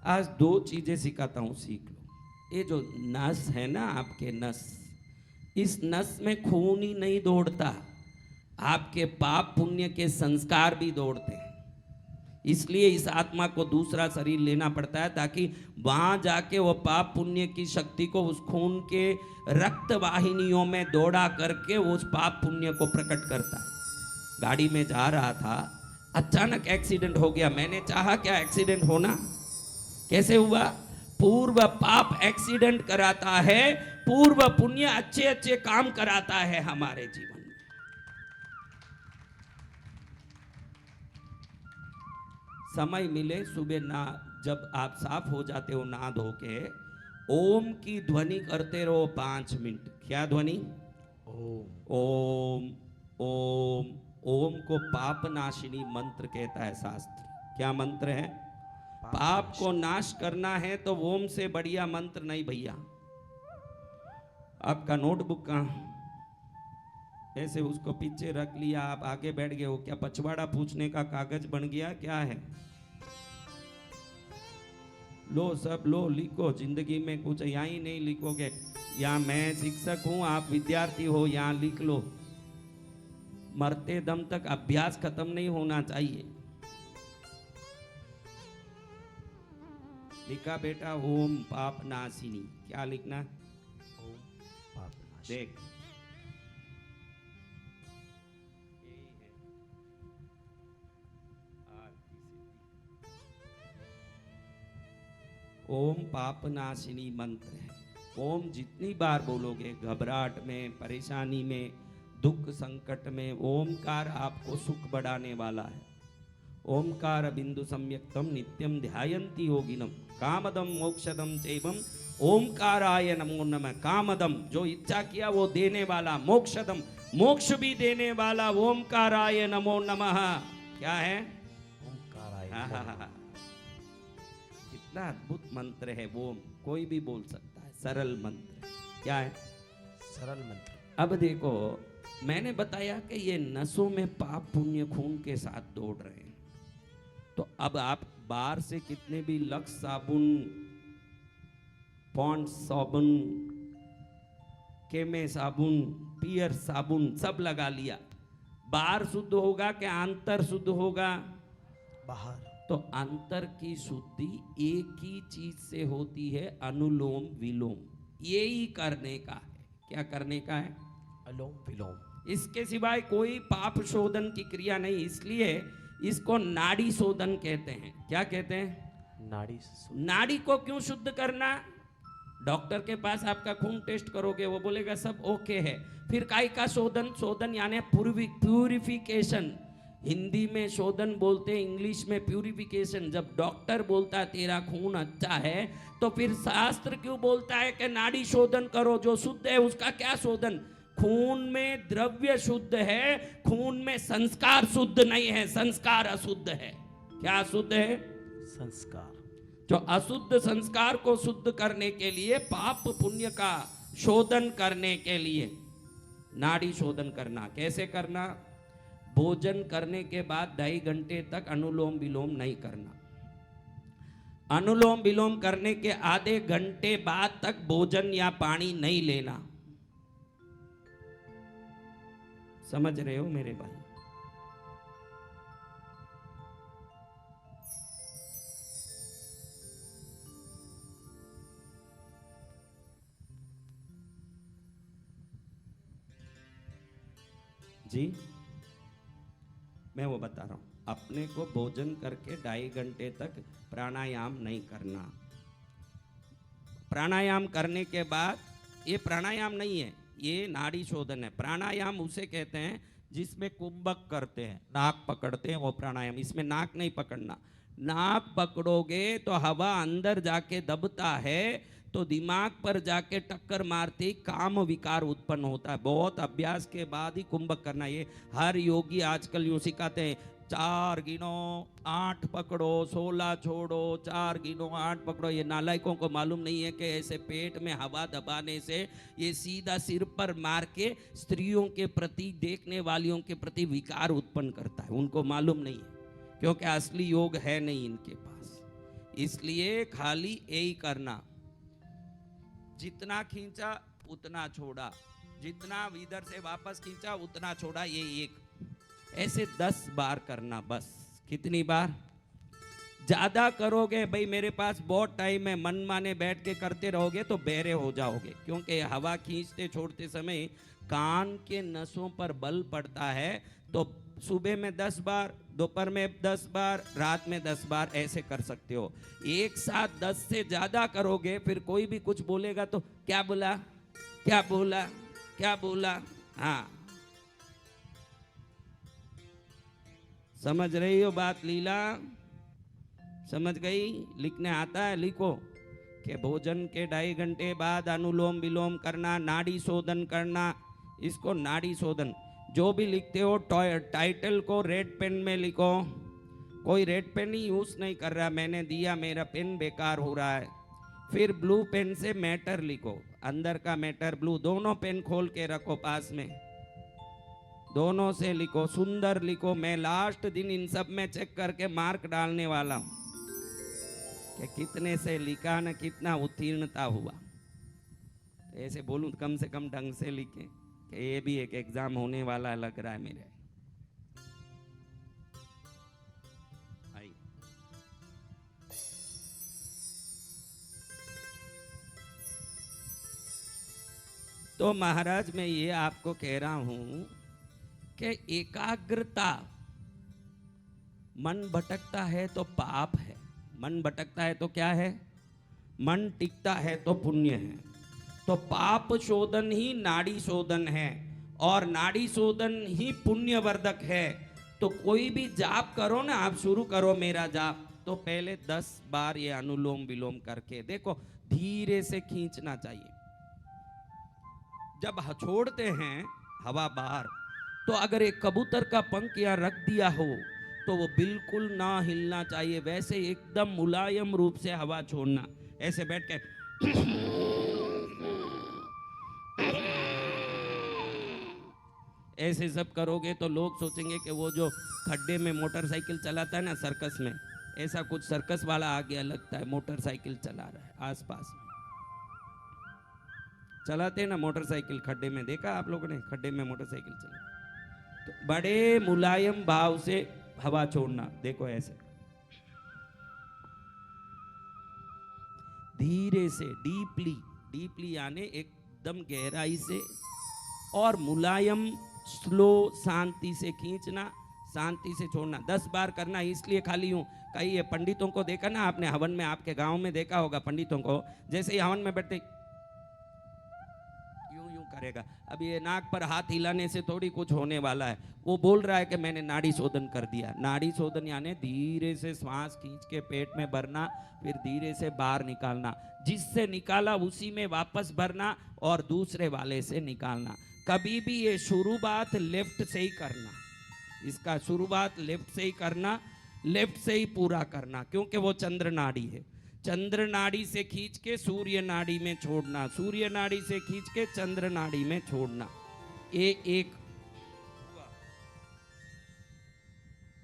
आज दो चीजें सिखाता हूं, सीख लो। ये जो नस है ना आपके नस, इस नस में खून ही नहीं दौड़ता, आपके पाप पुण्य के संस्कार भी दौड़ते हैं। इसलिए इस आत्मा को दूसरा शरीर लेना पड़ता है ताकि वहां जाके वो पाप पुण्य की शक्ति को उस खून के रक्त वाहिनियों में दौड़ा करके उस पाप पुण्य को प्रकट करता है। गाड़ी में जा रहा था, अचानक एक्सीडेंट हो गया। मैंने चाहा क्या एक्सीडेंट होना? कैसे हुआ? पूर्व पाप एक्सीडेंट कराता है, पूर्व पुण्य अच्छे अच्छे काम कराता है हमारे जीवन में। समय मिले सुबह ना, जब आप साफ हो जाते हो नहा धो के, ओम की ध्वनि करते रहो 5 मिनट। क्या ध्वनि? ओम। ओम ओम। ओम को पाप नाशिनी मंत्र कहता है शास्त्र। क्या मंत्र है? पाप को नाश करना है तो ओम से बढ़िया मंत्र नहीं भैया। आपका नोटबुक कहाँ? ऐसे उसको पीछे रख लिया, आप आगे बैठ गए हो। क्या पछवाड़ा पूछने का कागज बन गया? क्या है? लो सब लो, लिखो। जिंदगी में कुछ यहाँ ही नहीं लिखोगे। यहाँ मैं शिक्षक हूं, आप विद्यार्थी हो, यहाँ लिख लो। मरते दम तक अभ्यास खत्म नहीं होना चाहिए। लिखा बेटा ओम पाप नाशिनी। क्या लिखना? ओम पाप नाशिनी। देख, ओम पाप नाशिनी मंत्र है। ओम जितनी बार बोलोगे, घबराहट में, परेशानी में, दुख संकट में, ओमकार आपको सुख बढ़ाने वाला है। ओमकार बिंदु सम्यक्तम नित्यम ध्यायन्ति योगिनम कामदम मोक्षदम चैवम ओमकाराय नमो नमः। कामदम जो इच्छा किया वो देने वाला, मोक्षदम मोक्ष भी देने वाला, ओमकाराय नमो नमः। क्या है? ओमकाराय। कितना अद्भुत मंत्र है वो, कोई भी बोल सकता है। सरल मंत्र। क्या है? सरल मंत्र। अब देखो, मैंने बताया कि ये नसों में पाप पुण्य खून के साथ दौड़ रहे हैं। तो अब आप बाहर से कितने भी लक्स साबुन, पॉन्ड्स साबुन, केमे साबुन, पियर साबुन सब लगा लिया, बाहर शुद्ध होगा कि आंतर शुद्ध होगा? बाहर। तो अंतर की शुद्धि एक ही चीज से होती है, अनुलोम विलोम। यही करने का है। क्या करने का है? अनुलोम विलोम। इसके सिवाय कोई पाप शोधन की क्रिया नहीं। इसलिए इसको नाड़ी शोधन कहते हैं। क्या कहते हैं? नाड़ी। नाड़ी को क्यों शुद्ध करना? डॉक्टर के पास आपका खून टेस्ट करोगे, वो बोलेगा सब ओके है। फिर काय का शोधन? शोधन यानी प्यूरिफिकेशन। हिंदी में शोधन बोलते हैं, इंग्लिश में प्यूरिफिकेशन। जब डॉक्टर बोलता है तेरा खून अच्छा है, तो फिर शास्त्र क्यों बोलता है कि नाड़ी शोधन करो? जो शुद्ध है उसका क्या शोधन? खून में द्रव्य शुद्ध है, खून में संस्कार शुद्ध नहीं है, संस्कार अशुद्ध है। क्या अशुद्ध है? संस्कार। जो अशुद्ध संस्कार को शुद्ध करने के लिए, पाप पुण्य का शोधन करने के लिए नाड़ी शोधन करना। कैसे करना? भोजन करने के बाद 2.5 घंटे तक अनुलोम विलोम नहीं करना। अनुलोम विलोम करने के आधे घंटे बाद तक भोजन या पानी नहीं लेना। समझ रहे हो मेरे भाई? जी, मैं वो बता रहा हूं। अपने को भोजन करके 2.5 घंटे तक प्राणायाम नहीं करना। प्राणायाम करने के बाद, ये प्राणायाम नहीं है, ये नाड़ी शोधन है। प्राणायाम उसे कहते हैं जिसमें कुंभक करते हैं, नाक पकड़ते हैं, वो प्राणायाम। इसमें नाक नहीं पकड़ना। नाक पकड़ोगे तो हवा अंदर जाके दबता है, तो दिमाग पर जाके टक्कर मारती काम विकार उत्पन्न होता है। बहुत अभ्यास के बाद ही कुंभक करना। ये हर योगी आजकल यूं सिखाते हैं, 4 गिनो 8 पकड़ो, 16 छोड़ो, 4 गिनो 8 पकड़ो। ये नालायकों को मालूम नहीं है कि ऐसे पेट में हवा दबाने से ये सीधा सिर पर मार के स्त्रियों के प्रति, देखने वालियों के प्रति विकार उत्पन्न करता है। उनको मालूम नहीं है, क्योंकि असली योग है नहीं इनके पास। इसलिए खाली यही करना, जितना खींचा उतना छोड़ा, जितना इधर से वापस खींचा उतना छोड़ा, ये एक ऐसे 10 बार करना बस। कितनी बार? ज्यादा करोगे भाई मेरे पास बहुत टाइम है, मन माने बैठ के करते रहोगे तो बहरे हो जाओगे, क्योंकि हवा खींचते छोड़ते समय कान के नसों पर बल पड़ता है। तो सुबह में 10 बार, दोपहर में 10 बार, रात में 10 बार ऐसे कर सकते हो। एक साथ 10 से ज्यादा करोगे फिर कोई भी कुछ बोलेगा तो क्या बोला, क्या बोला, क्या बोला। हाँ, समझ रही हो बात लीला? समझ गई? लिखने आता है? लिखो कि भोजन के 2.5 घंटे बाद अनुलोम विलोम करना, नाड़ी शोधन करना। इसको नाड़ी शोधन जो भी लिखते हो टाइटल को रेड पेन में लिखो। कोई रेड पेन ही यूज नहीं कर रहा, मैंने दिया, मेरा पेन बेकार हो रहा है। फिर ब्लू पेन से मैटर लिखो, अंदर का मैटर ब्लू, दोनों पेन खोल के रखो पास में, दोनों से लिखो, सुंदर लिखो। मैं लास्ट दिन इन सब में चेक करके मार्क डालने वाला हूं कि कितने से लिखा न कितना उत्तीर्णता हुआ। ऐसे बोलूं तो कम से कम ढंग से लिखें कि ये भी एक एग्जाम होने वाला लग रहा है मेरे। तो महाराज मैं ये आपको कह रहा हूं कि एकाग्रता, मन भटकता है तो पाप है, मन भटकता है तो क्या है, मन टिकता है तो पुण्य है। तो पाप शोधन ही नाड़ी शोधन है और नाड़ी शोधन ही पुण्य वर्धक है। तो कोई भी जाप करो ना, आप शुरू करो मेरा जाप, तो पहले 10 बार ये अनुलोम विलोम करके देखो, धीरे से खींचना चाहिए। जब छोड़ते हैं हवा बाहर, तो अगर एक कबूतर का पंख यहाँ रख दिया हो तो वो बिल्कुल ना हिलना चाहिए, वैसे एकदम मुलायम रूप से हवा छोड़ना। ऐसे बैठ के ऐसे सब करोगे तो लोग सोचेंगे कि वो जो खड्डे में मोटरसाइकिल चलाता है ना सर्कस में, ऐसा कुछ सर्कस वाला आ गया लगता है, मोटरसाइकिल चला रहा है। आसपास में चलाते हैं ना मोटरसाइकिल, खड्डे में देखा आप लोगों ने, खड्डे में मोटरसाइकिल चला, तो बड़े मुलायम भाव से हवा छोड़ना। देखो ऐसे धीरे से, डीपली, डीपली यानी एकदम गहराई से और मुलायम, स्लो, शांति से खींचना, शांति से छोड़ना। 10 बार करना। इसलिए खाली यूं, कई पंडितों को देखा ना आपने हवन में, आपके गांव में देखा होगा पंडितों को, जैसे ही हवन में बैठते करेगा। अब ये नाक पर हाथ हिलाने से थोड़ी कुछ होने वाला है। वो बोल रहा है कि मैंने नाड़ी शोधन कर दिया। नाड़ी शोधन यानी धीरे से श्वास खींच के पेट में भरना, फिर धीरे से बाहर निकालना, जिससे निकाला उसी में वापस भरना और दूसरे वाले से निकालना। कभी भी ये शुरुआत लेफ्ट से ही करना, इसका शुरुआत लेफ्ट से ही करना, लेफ्ट से ही पूरा करना, क्योंकि वो चंद्र नाड़ी है। चंद्र नाड़ी से खींच के सूर्य नाड़ी में छोड़ना, सूर्य नाड़ी से खींच के चंद्र नाड़ी में छोड़ना। ये एक